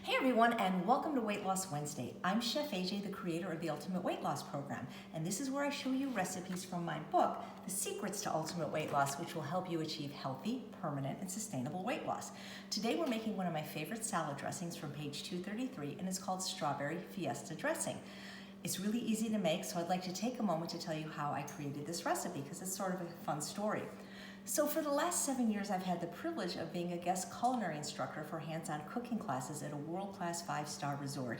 Hey everyone, and welcome to Weight Loss Wednesday. I'm Chef AJ, the creator of the Ultimate Weight Loss Program, and this is where I show you recipes from my book, The Secrets to Ultimate Weight Loss, which will help you achieve healthy, permanent, and sustainable weight loss. Today we're making one of my favorite salad dressings from page 233, and it's called Strawberry Fiesta Dressing. It's really easy to make, so I'd like to take a moment to tell you how I created this recipe, because it's sort of a fun story. So for the last 7 years, I've had the privilege of being a guest culinary instructor for hands-on cooking classes at a world-class 5-star resort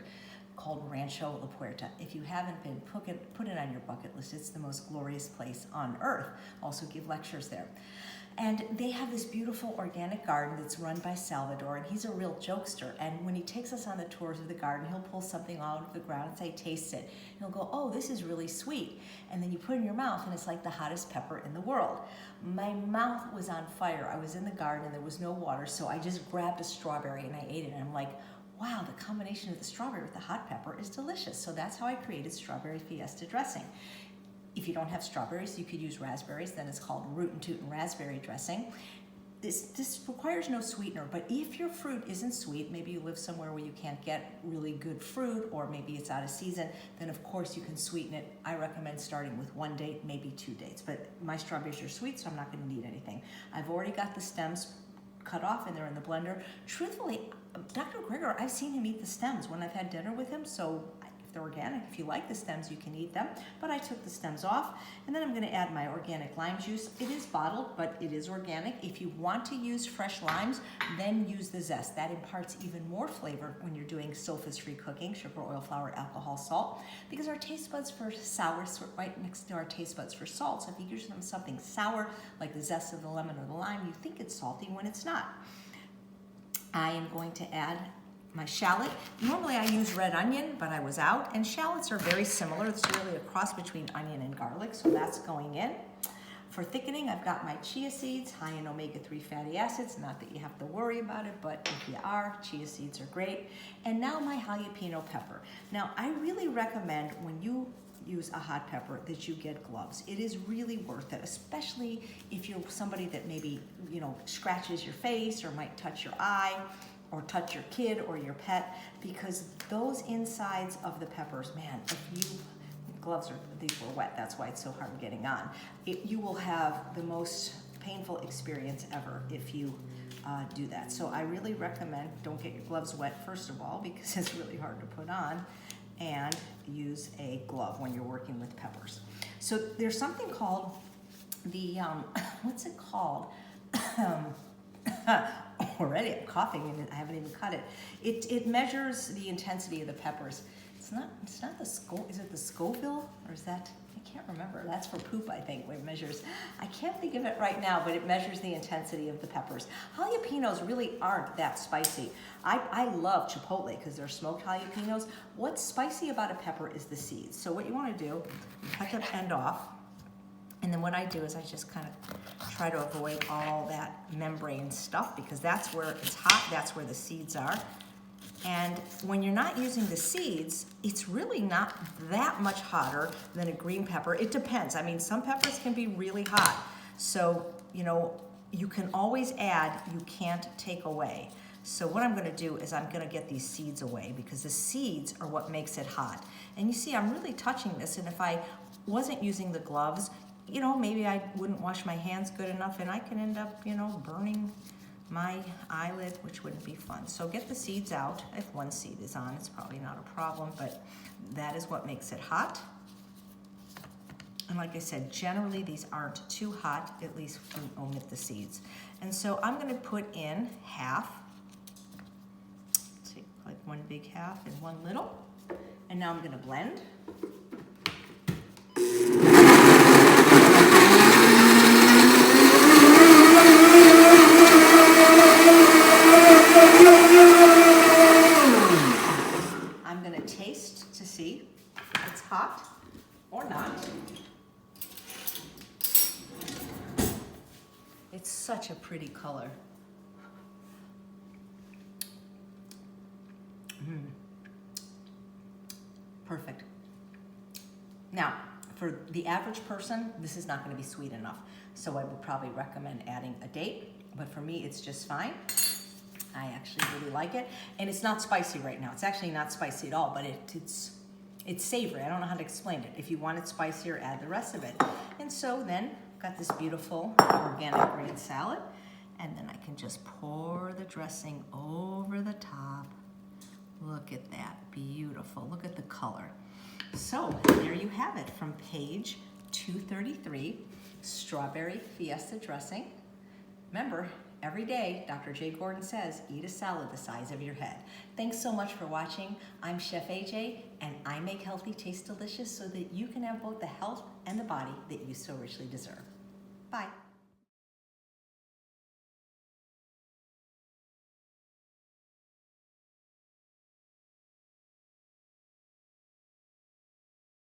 called Rancho La Puerta. If you haven't been, put it on your bucket list. It's the most glorious place on earth. Also give lectures there. And they have this beautiful organic garden that's run by Salvador, and he's a real jokester. And when he takes us on the tours of the garden, he'll pull something out of the ground and say, taste it. And he'll go, oh, this is really sweet. And then you put it in your mouth, and it's like the hottest pepper in the world. My mouth was on fire. I was in the garden, and there was no water, so I just grabbed a strawberry, and I ate it. And I'm like, wow, the combination of the strawberry with the hot pepper is delicious. So that's how I created Strawberry Fiesta Dressing. If you don't have strawberries, you could use raspberries. Then it's called Root and Tootin' Raspberry Dressing. This requires no sweetener, but if your fruit isn't sweet, maybe you live somewhere where you can't get really good fruit, or maybe it's out of season, then of course you can sweeten it. I recommend starting with 1 date, maybe 2 dates, but my strawberries are sweet, so I'm not gonna need anything. I've already got the stems cut off and they're in the blender. Truthfully, Dr. Greger, I've seen him eat the stems when I've had dinner with him, so they're organic. If you like the stems, you can eat them, but I took the stems off, and then I'm gonna add my organic lime juice. It is bottled, but it is organic. If you want to use fresh limes, then use the zest. That imparts even more flavor when you're doing sulfate-free cooking, sugar, oil, flour, alcohol, salt, because our taste buds for sour is right next to our taste buds for salt. So if you give them something sour, like the zest of the lemon or the lime, you think it's salty when it's not. I am going to add my shallot. Normally I use red onion, but I was out, and shallots are very similar. It's really a cross between onion and garlic, so that's going in. For thickening, I've got my chia seeds, high in omega-3 fatty acids. Not that you have to worry about it, but if you are, chia seeds are great. And now my jalapeno pepper. Now, I really recommend when you use a hot pepper that you get gloves. It is really worth it, especially if you're somebody that maybe, scratches your face or might touch your eye, or touch your kid or your pet, because those insides of the peppers, man, these were wet, that's why it's so hard getting on. You will have the most painful experience ever if you do that. So I really recommend, don't get your gloves wet, first of all, because it's really hard to put on, and use a glove when you're working with peppers. So there's something called the, what's it called? Already I'm coughing and I haven't even cut it. It measures the intensity of the peppers. It's not the Scoville, is it the Scoville, or is that, I can't remember. That's for poop, I think, where it measures. I can't think of it right now, but it measures the intensity of the peppers. Jalapenos really aren't that spicy. I love chipotle because they're smoked jalapenos. What's spicy about a pepper is the seeds. So what you want to do, cut the end off, and then what I do is I just kind of try to avoid all that membrane stuff, because that's where it's hot, that's where the seeds are. And when you're not using the seeds, it's really not that much hotter than a green pepper. It depends. I mean, some peppers can be really hot. So, you can always add, you can't take away. So what I'm gonna do is I'm gonna get these seeds away, because the seeds are what makes it hot. And you see, I'm really touching this, and if I wasn't using the gloves, maybe I wouldn't wash my hands good enough, and I can end up, burning my eyelid, which wouldn't be fun. So get the seeds out. If one seed is on, it's probably not a problem, but that is what makes it hot. And like I said, generally these aren't too hot, at least when you omit the seeds. And so I'm gonna put in half, let's see, like one big half and one little. And now I'm gonna blend. I'm gonna taste to see if it's hot or not. It's such a pretty color. Perfect. Now, for the average person, this is not going to be sweet enough, so I would probably recommend adding a date, but for me, it's just fine. I actually really like it. And it's not spicy right now. It's actually not spicy at all, but it's savory. I don't know how to explain it. If you want it spicier, add the rest of it. And so then, got this beautiful organic green salad. And then I can just pour the dressing over the top. Look at that, beautiful. Look at the color. So there you have it from page 233, Strawberry Fiesta Dressing. Remember, every day, Dr. J. Gordon says, eat a salad the size of your head. Thanks so much for watching. I'm Chef AJ, and I make healthy taste delicious so that you can have both the health and the body that you so richly deserve. Bye.